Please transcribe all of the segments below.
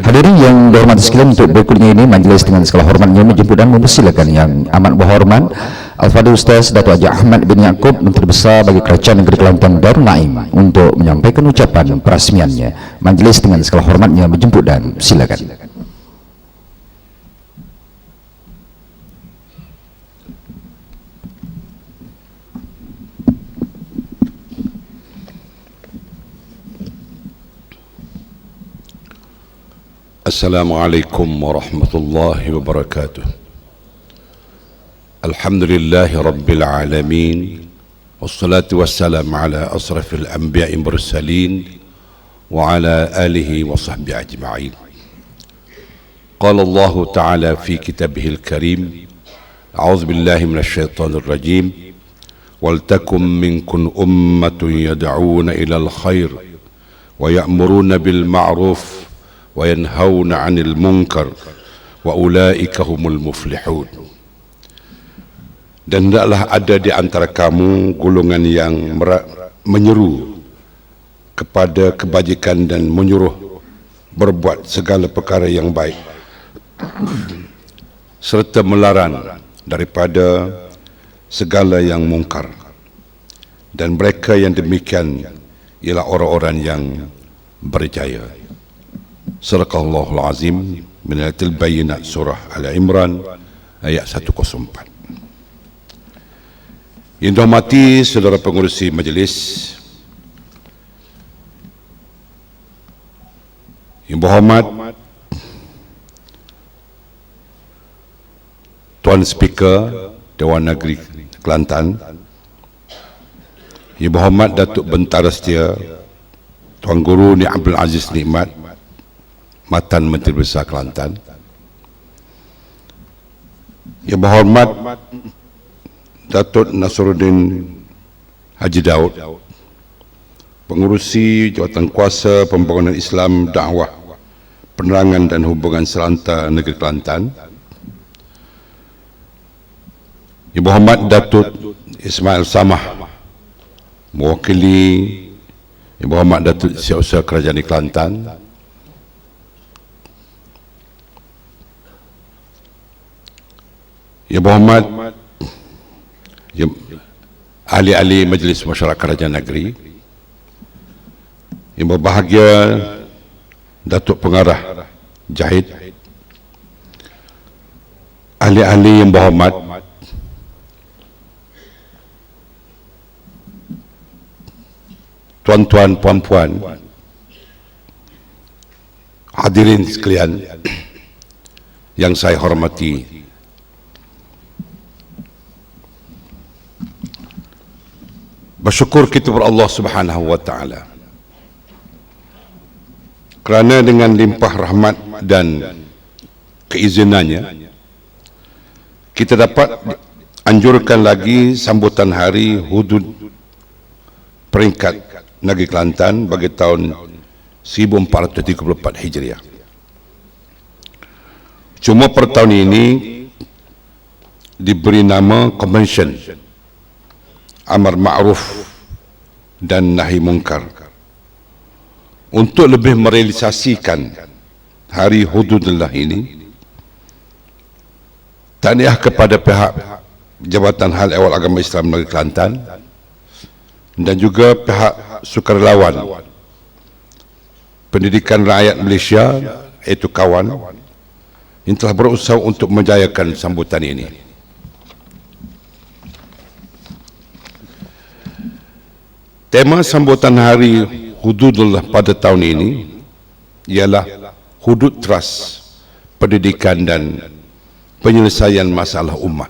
Hadirin yang dihormati sekalian, untuk berikutnya ini majelis dengan segala hormatnya menjemput dan mempersilakan yang amat berhormat Al-Fadhil Ustaz Datuk Haji Ahmad bin Yaakob, Menteri Besar bagi Kerajaan Negeri Kelantan Darul Naim, untuk menyampaikan ucapan perasmiannya. Majelis dengan segala hormatnya menjemput dan silakan. Assalamualaikum warahmatullahi wabarakatuh. Alhamdulillahi rabbil alamin, wassalatu wassalamu ala asrafil anbiya'i mursalin wa ala alihi wa sahbihi ajma'in. Qala Allah ta'ala fi kitabihil karim, a'udzu billahi minasyaitonir rajim, wal takum minkum ummatun yad'una ilal khair wa ya'muruna bil ma'ruf wa yanhauna 'anil munkar wa ulaika humul muflihun. Dan hendaklah ada di antara kamu golongan yang menyeru kepada kebajikan dan menyuruh berbuat segala perkara yang baik serta melarang daripada segala yang mungkar, dan mereka yang demikian ialah orang-orang yang berjaya. Sadaqallahul Azim. Min ayatil Bayyinat surah Al-Imran ayat 104. Yang dihormati saudara pengurusi majlis, yang berhormat Tuan Speaker Dewan Negeri Kelantan, yang berhormat Datuk Bentara Setia Tuan Guru Ni Abdul Aziz Nikmat, Matan Menteri Besar Kelantan, yang berhormat Datuk Nasruddin Haji Daud, Pengurusi Jawatan Kuasa Pembangunan Islam, Dakwah, Penerangan dan Hubungan Seranta Negeri Kelantan, yang berhormat Datuk Ismail Samah, mewakili yang berhormat Datuk Setiausaha Kerajaan Kelantan, yang berhormat ahli-ahli Majlis Masyarakat Kerajaan Negeri, yang berbahagia Datuk Pengarah Jahid, ahli-ahli yang berhormat, tuan-tuan, puan-puan, hadirin sekalian yang saya hormati, bersyukur kita kepada Allah Subhanahu wa taala kerana dengan limpah rahmat dan keizinannya kita dapat anjurkan lagi sambutan hari hudud peringkat Negeri Kelantan bagi tahun 1434 Hijriah. Cuma per tahun ini diberi nama Convention Amar Ma'ruf dan Nahi Munkar untuk lebih merealisasikan hari hududullah ini. Tahniah kepada pihak Jabatan Hal Ehwal Agama Islam Negeri Kelantan dan juga pihak sukarelawan pendidikan rakyat Malaysia, iaitu KAWAN, yang telah berusaha untuk menjayakan sambutan ini. Tema sambutan hari hududullah pada tahun ini ialah hudud trust, pendidikan dan penyelesaian masalah umat.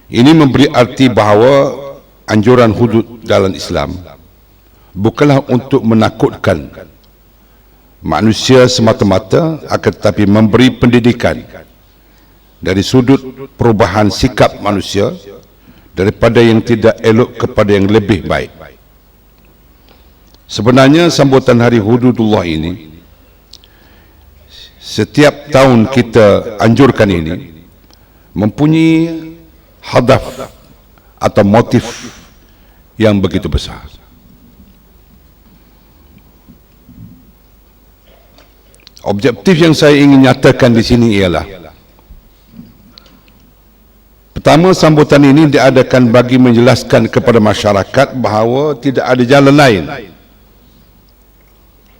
Ini memberi arti bahawa anjuran hudud dalam Islam bukanlah untuk menakutkan manusia semata-mata, akan tetapi memberi pendidikan dari sudut perubahan sikap manusia daripada yang tidak elok kepada yang lebih baik. Sebenarnya sambutan hari hududullah ini setiap tahun kita anjurkan ini mempunyai hadaf atau motif yang begitu besar. Objektif yang saya ingin nyatakan di sini ialah, pertama, sambutan ini diadakan bagi menjelaskan kepada masyarakat bahawa tidak ada jalan lain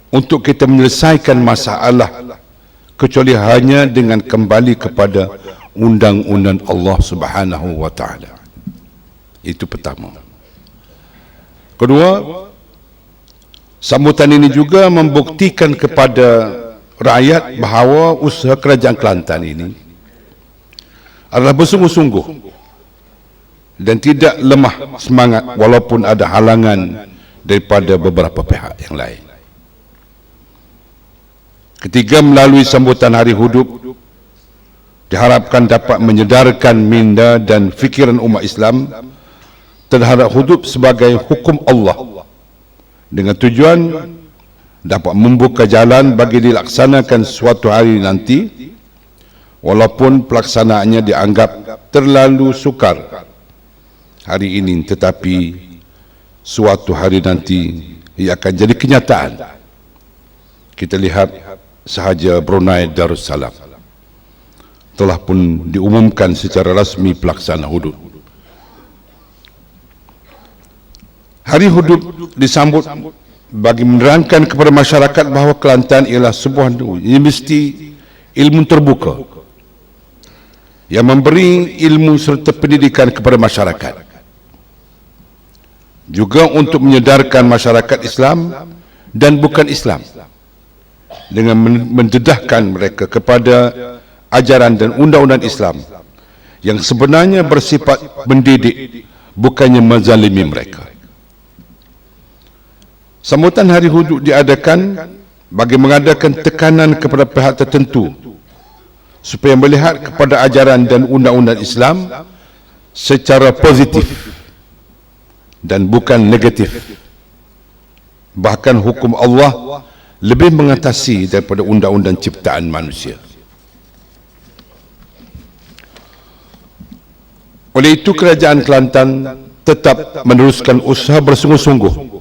untuk kita menyelesaikan masalah kecuali hanya dengan kembali kepada undang-undang Allah Subhanahu wa taala. Itu pertama. Kedua, sambutan ini juga membuktikan kepada rakyat bahawa usaha kerajaan Kelantan ini adalah bersungguh-sungguh dan tidak lemah semangat walaupun ada halangan daripada beberapa pihak yang lain. Ketiga, melalui sambutan Hari Hudud diharapkan dapat menyedarkan minda dan fikiran umat Islam terhadap hudud sebagai hukum Allah dengan tujuan dapat membuka jalan bagi dilaksanakan suatu hari nanti walaupun pelaksanaannya dianggap terlalu sukar hari ini, tetapi suatu hari nanti ia akan jadi kenyataan. Kita lihat sahaja Brunei Darussalam telah pun diumumkan secara rasmi pelaksana hudud. Hari Hudud disambut bagi menerangkan kepada masyarakat bahawa Kelantan ialah sebuah universiti ilmu terbuka yang memberi ilmu serta pendidikan kepada masyarakat. Juga untuk menyedarkan masyarakat Islam dan bukan Islam dengan mendedahkan mereka kepada ajaran dan undang-undang Islam yang sebenarnya bersifat mendidik, bukannya menzalimi mereka. Sambutan Hari Hudud diadakan bagi mengadakan tekanan kepada pihak tertentu supaya melihat kepada ajaran dan undang-undang Islam secara positif dan bukan negatif. Bahkan hukum Allah lebih mengatasi daripada undang-undang ciptaan manusia. Oleh itu, Kerajaan Kelantan tetap meneruskan usaha bersungguh-sungguh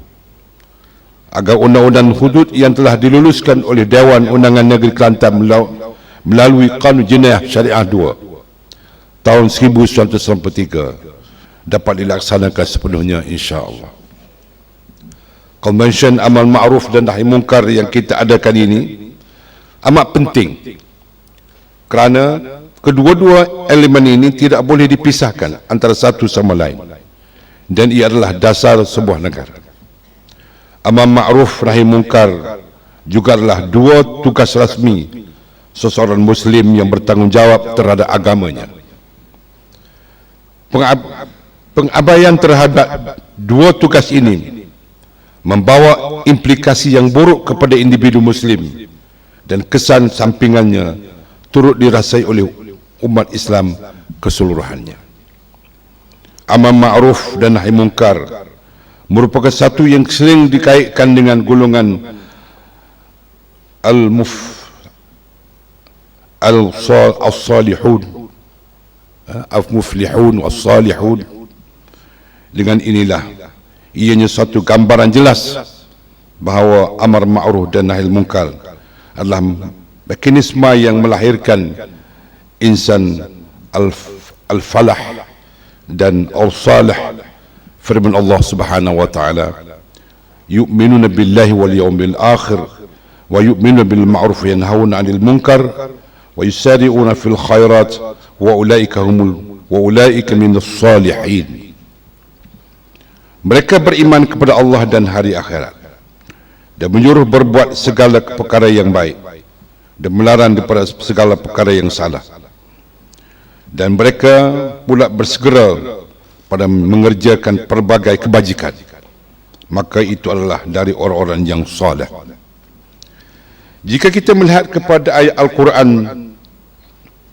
agar undang-undang hudud yang telah diluluskan oleh Dewan Undangan Negeri Kelantan melalui Kanun Jenayah Syariah 2 tahun 1993 dapat dilaksanakan sepenuhnya, insya-Allah. Konvensyen Amal Ma'ruf dan Nahi Munkar yang kita adakan ini amat penting kerana kedua-dua elemen ini tidak boleh dipisahkan antara satu sama lain dan ia adalah dasar sebuah negara. Amar ma'ruf nahi munkar juga adalah dua tugas rasmi seseorang Muslim yang bertanggungjawab terhadap agamanya. Pengabaian terhadap dua tugas ini membawa implikasi yang buruk kepada individu Muslim dan kesan sampingannya turut dirasai oleh umat Islam keseluruhannya. Amar ma'ruf dan nahi munkar merupakan satu yang sering dikaitkan dengan golongan al-salihun, al-muflihun was-salihun. Dengan inilah ianya satu gambaran jelas bahawa amar ma'ruf dan nahi munkar adalah mekanisme yang melahirkan insan al-falah dan al-salih. Firman Allah Subhanahu wa taala, yu'minuna billahi wal yawmil akhir wa yu'minuna bil ma'ruf wa yanhauna 'anil munkar wa yusari'una fil khairat wa ulaika minas salihin. Mereka beriman kepada Allah dan hari akhirat dan menyuruh berbuat segala perkara yang baik dan melarang daripada segala perkara yang salah, dan mereka pula bersegera pada mengerjakan pelbagai kebajikan, maka itu adalah dari orang-orang yang saleh. Jika kita melihat kepada ayat Al-Quran,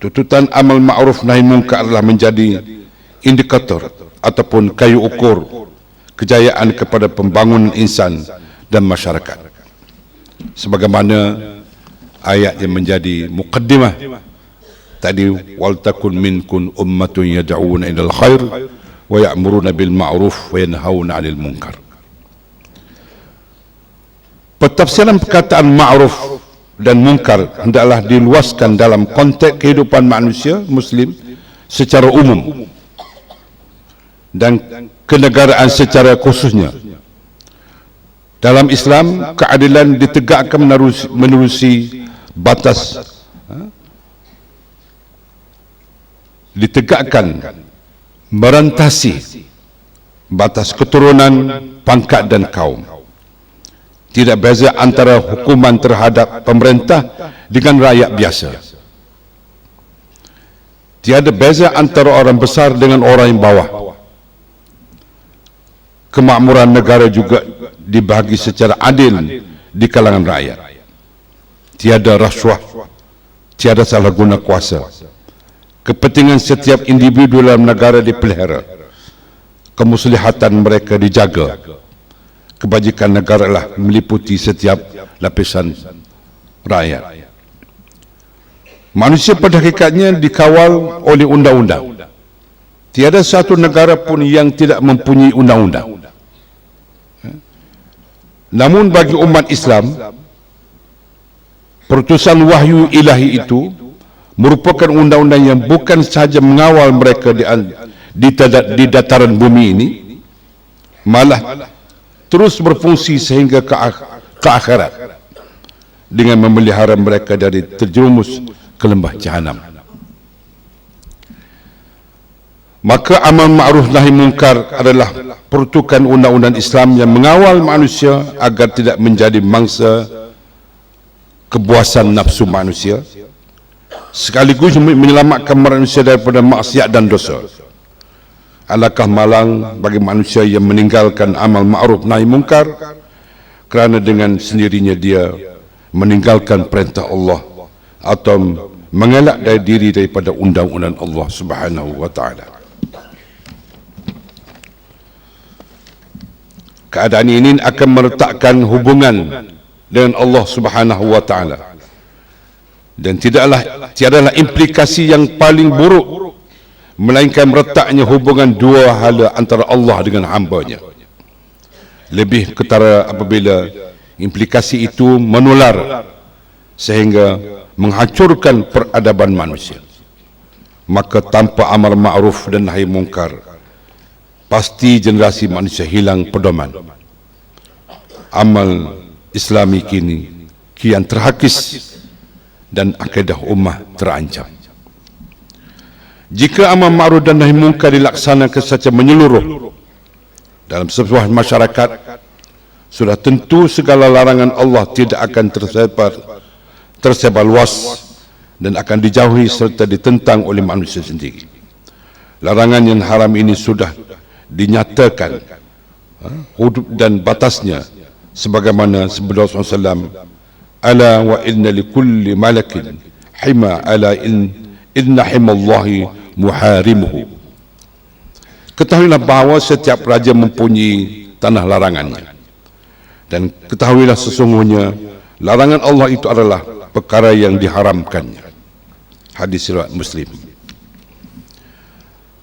tuntutan amal ma'ruf nahi munkar adalah menjadi indikator ataupun kayu ukur kejayaan kepada pembangunan insan dan masyarakat. Sebagaimana ayat yang menjadi muqaddimah tadi, wal takun minkum ummatun yad'una ilal khair wa ya'muruna bil ma'ruf wa yanhauna 'anil munkar. Pentafsiran perkataan ma'ruf dan mungkar hendaklah diluaskan dalam konteks kehidupan manusia Muslim secara umum dan kenegaraan secara khususnya. Dalam Islam, keadilan ditegakkan menerusi batas, ditegakkan merantasi batas keturunan, pangkat dan kaum. Tidak beza antara hukuman terhadap pemerintah dengan rakyat biasa. Tiada beza antara orang besar dengan orang yang bawah. Kemakmuran negara juga dibahagi secara adil di kalangan rakyat. Tiada rasuah, tiada salah guna kuasa. Kepentingan setiap individu dalam negara dipelihara. Kemuslihatan mereka dijaga. Kebajikan negara lah meliputi setiap lapisan rakyat. Manusia pada hakikatnya dikawal oleh undang-undang. Tiada satu negara pun yang tidak mempunyai undang-undang. Namun bagi umat Islam, perutusan wahyu ilahi itu merupakan undang-undang yang bukan sahaja mengawal mereka di dataran bumi ini, malah terus berfungsi sehingga ke akhirat dengan memelihara mereka dari terjerumus ke lembah jahanam. Maka amal ma'ruf nahi mungkar adalah peruntukan undang-undang Islam yang mengawal manusia agar tidak menjadi mangsa kepuasan nafsu manusia, sekaligus menyelamatkan manusia daripada maksiat dan dosa. Alangkah malang bagi manusia yang meninggalkan amal ma'ruf nahi mungkar kerana dengan sendirinya dia meninggalkan perintah Allah atau mengelak dari diri daripada undang-undang Allah Subhanahu wa taala. Keadaan ini akan meletakkan hubungan dengan Allah Subhanahu wa taala, dan tiadalah implikasi yang paling buruk melainkan meretaknya hubungan dua hala antara Allah dengan hamba-Nya. Lebih ketara apabila implikasi itu menular sehingga menghancurkan peradaban manusia. Maka tanpa amal ma'ruf dan nahi mungkar, pasti generasi manusia hilang pedoman. Amal Islami kini kian terhakis dan akidah ummah terancam. Jika amal ma'ruf dan nahi mungkar dilaksanakan secara menyeluruh dalam sebuah masyarakat, sudah tentu segala larangan Allah tidak akan tersebar luas dan akan dijauhi serta ditentang oleh manusia sendiri. Larangan yang haram ini sudah dinyatakan hudud dan batasnya sebagaimana sabda Rasulullah SAW, ala wa inna likulli malakin hima, ala inna himallahi muharimuhu. Ketahuilah bahawa setiap raja mempunyai tanah larangannya, dan ketahuilah sesungguhnya larangan Allah itu adalah perkara yang diharamkannya. Hadis riwayat Muslim.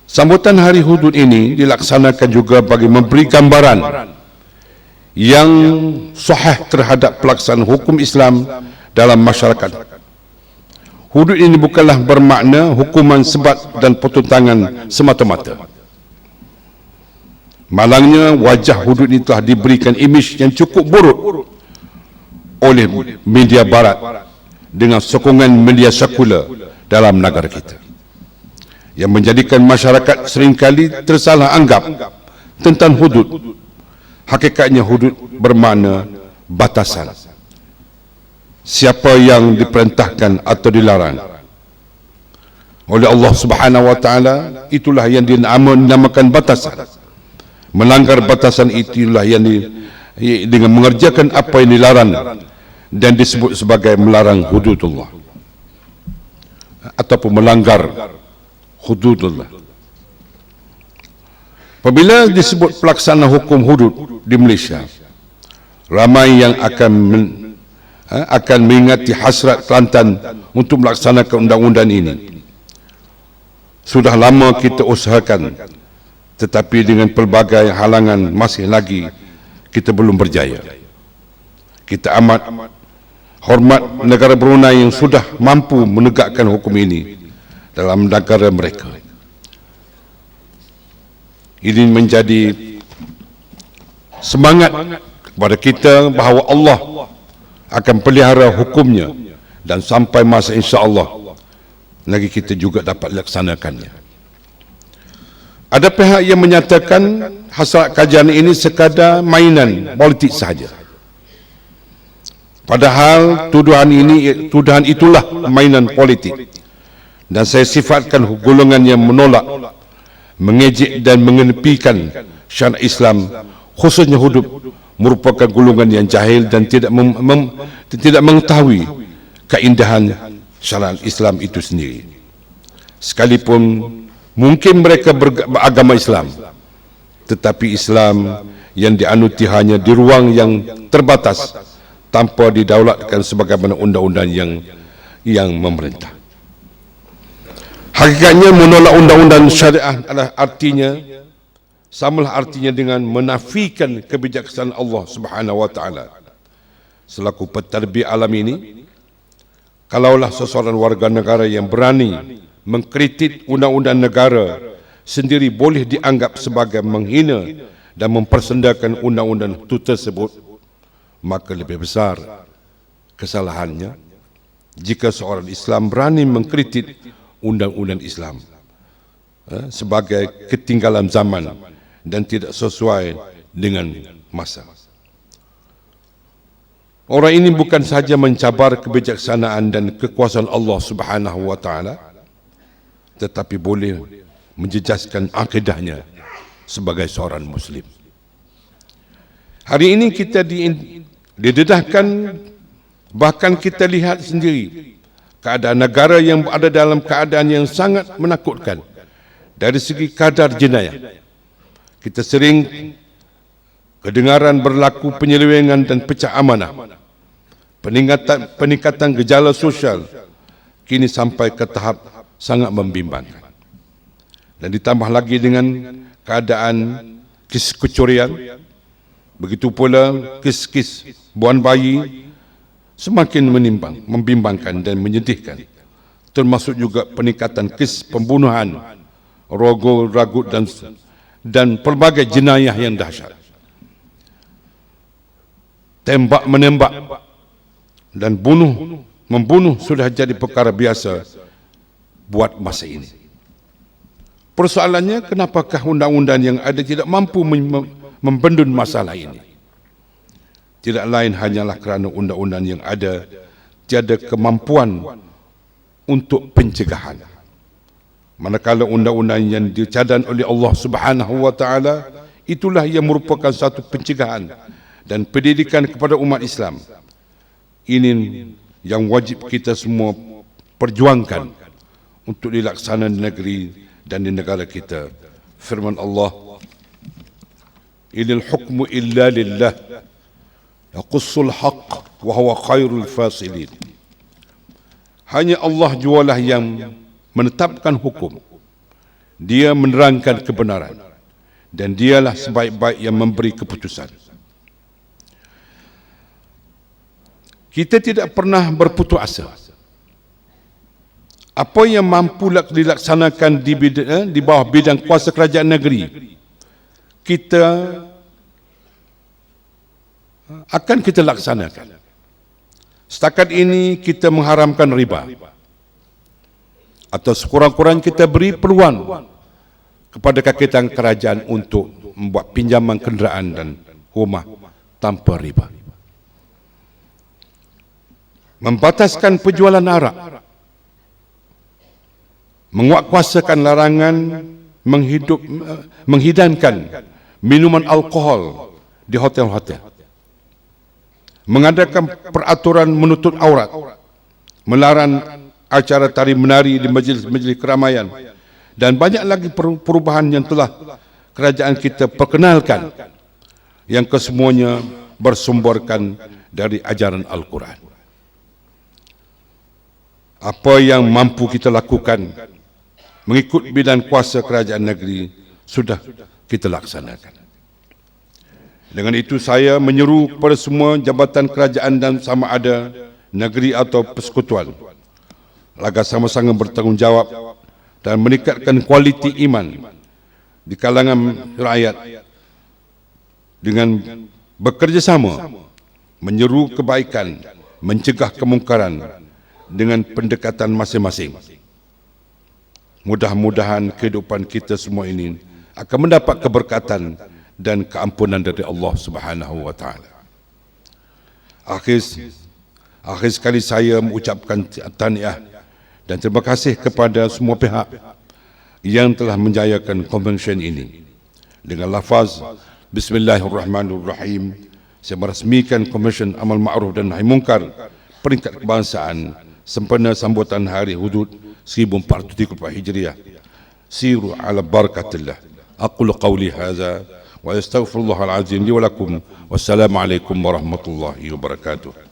Sambutan hari hudud ini dilaksanakan juga bagi memberi gambaran yang sahih terhadap pelaksanaan hukum Islam dalam masyarakat. Hudud ini bukanlah bermakna hukuman sebat dan pertentangan semata-mata. Malangnya wajah hudud ini telah diberikan imej yang cukup buruk oleh media barat dengan sokongan media sekular dalam negara kita, yang menjadikan masyarakat seringkali tersalah anggap tentang hudud. Hakikatnya hudud bermakna batasan. Siapa yang diperintahkan atau dilarang oleh Allah Subhanahu wa taala, itulah yang dinamakan batasan. Melanggar batasan itulah yang dengan mengerjakan apa yang dilarang dan disebut sebagai melarang hududullah ataupun melanggar hududullah. Apabila disebut pelaksanaan hukum hudud di Malaysia, ramai yang akan mengingati hasrat Kelantan untuk melaksanakan undang-undang ini. Sudah lama kita usahakan, tetapi dengan pelbagai halangan masih lagi kita belum berjaya. Kita amat hormat negara Brunei yang sudah mampu menegakkan hukum ini dalam negara mereka. Ini menjadi semangat kepada kita bahawa Allah akan pelihara hukumnya dan sampai masa insya-Allah lagi kita juga dapat laksanakannya. Ada pihak yang menyatakan hasil kajian ini sekadar mainan politik sahaja. Padahal tuduhan itulah mainan politik. Dan saya sifatkan golongan yang menolak, mengejek dan mengenepikan syariat Islam, khususnya hudud, merupakan golongan yang jahil dan tidak mengetahui keindahan syariat Islam itu sendiri. Sekalipun mungkin mereka beragama Islam, tetapi Islam yang dianuti hanya di ruang yang terbatas tanpa didaulatkan sebagaimana undang-undang yang memerintah. Hakikatnya menolak undang-undang syariah adalah samalah artinya dengan menafikan kebijaksanaan Allah Subhanahu wa taala. Selaku pentadbir alam ini, kalaulah seseorang warga negara yang berani mengkritik undang-undang negara sendiri boleh dianggap sebagai menghina dan mempersendakan undang-undang itu tersebut, maka lebih besar kesalahannya jika seorang Islam berani mengkritik undang-undang Islam sebagai ketinggalan zaman dan tidak sesuai dengan masa. Orang ini bukan sahaja mencabar kebijaksanaan dan kekuasaan Allah Subhanahu wa taala, tetapi boleh menjejaskan akidahnya sebagai seorang Muslim. Hari ini kita didedahkan, bahkan kita lihat sendiri keadaan negara yang ada dalam keadaan yang sangat menakutkan dari segi kadar jenayah. Kita sering kedengaran berlaku penyelewengan dan pecah amanah, peningkatan gejala sosial kini sampai ke tahap sangat membimbangkan. Dan ditambah lagi dengan keadaan kes kecurian, begitu pula kes buan bayi semakin membimbangkan dan menyedihkan. Termasuk juga peningkatan kes pembunuhan, rogol, ragut dan pelbagai jenayah yang dahsyat. Tembak menembak dan membunuh sudah jadi perkara biasa buat masa ini. Persoalannya, kenapakah undang-undang yang ada tidak mampu membendung masalah ini? Tidak lain hanyalah kerana undang-undang yang ada tiada kemampuan untuk pencegahan. Manakala undang-undang yang dicadang oleh Allah Subhanahu wa taala itulah yang merupakan satu pencegahan dan pendidikan kepada umat Islam. Ini yang wajib kita semua perjuangkan untuk dilaksanakan di negeri dan di negara kita. Firman Allah, "Inil hukmu illa lillah, yaqussul haqq wa huwa khairul fasilin." Hanya Allah jualah yang menetapkan hukum. Dia menerangkan kebenaran dan dialah sebaik-baik yang memberi keputusan. Kita tidak pernah berputus asa. Apa yang mampu dilaksanakan di bawah bidang kuasa kerajaan negeri, kita akan kita laksanakan. Setakat ini kita mengharamkan riba, atau sekurang-kurang kita beri peluang kepada kakitan kerajaan untuk membuat pinjaman kenderaan dan rumah tanpa riba. Membataskan penjualan arak, menguatkuasakan larangan menghidangkan minuman alkohol di hotel-hotel, mengadakan peraturan menutup aurat, melarang acara tari menari di majlis-majlis keramaian, dan banyak lagi perubahan yang telah kerajaan kita perkenalkan, yang kesemuanya bersumberkan dari ajaran Al-Quran. Apa yang mampu kita lakukan mengikut bidang kuasa kerajaan negeri sudah kita laksanakan. Dengan itu saya menyeru kepada semua jabatan kerajaan dan sama ada negeri atau persekutuan, agar sama-sama bertanggungjawab dan meningkatkan kualiti iman di kalangan rakyat dengan bekerjasama menyeru kebaikan, mencegah kemungkaran dengan pendekatan masing-masing. Mudah-mudahan kehidupan kita semua ini akan mendapat keberkatan dan keampunan dari Allah Subhanahu wa taala. Akhir sekali saya mengucapkan tahniah dan terima kasih kepada semua pihak yang telah menjayakan konvensyen ini. Dengan lafaz Bismillahirrahmanirrahim, saya merasmikan Komisen Amal Ma'ruf dan Nahi Munkar peringkat kebangsaan sempena sambutan Hari Hudud 1434 Hijriah. Siru ala barakatillah. Aqulu qawli hadza wa astaghfirullahal azim li wa lakum. Wassalamualaikum warahmatullahi wabarakatuh.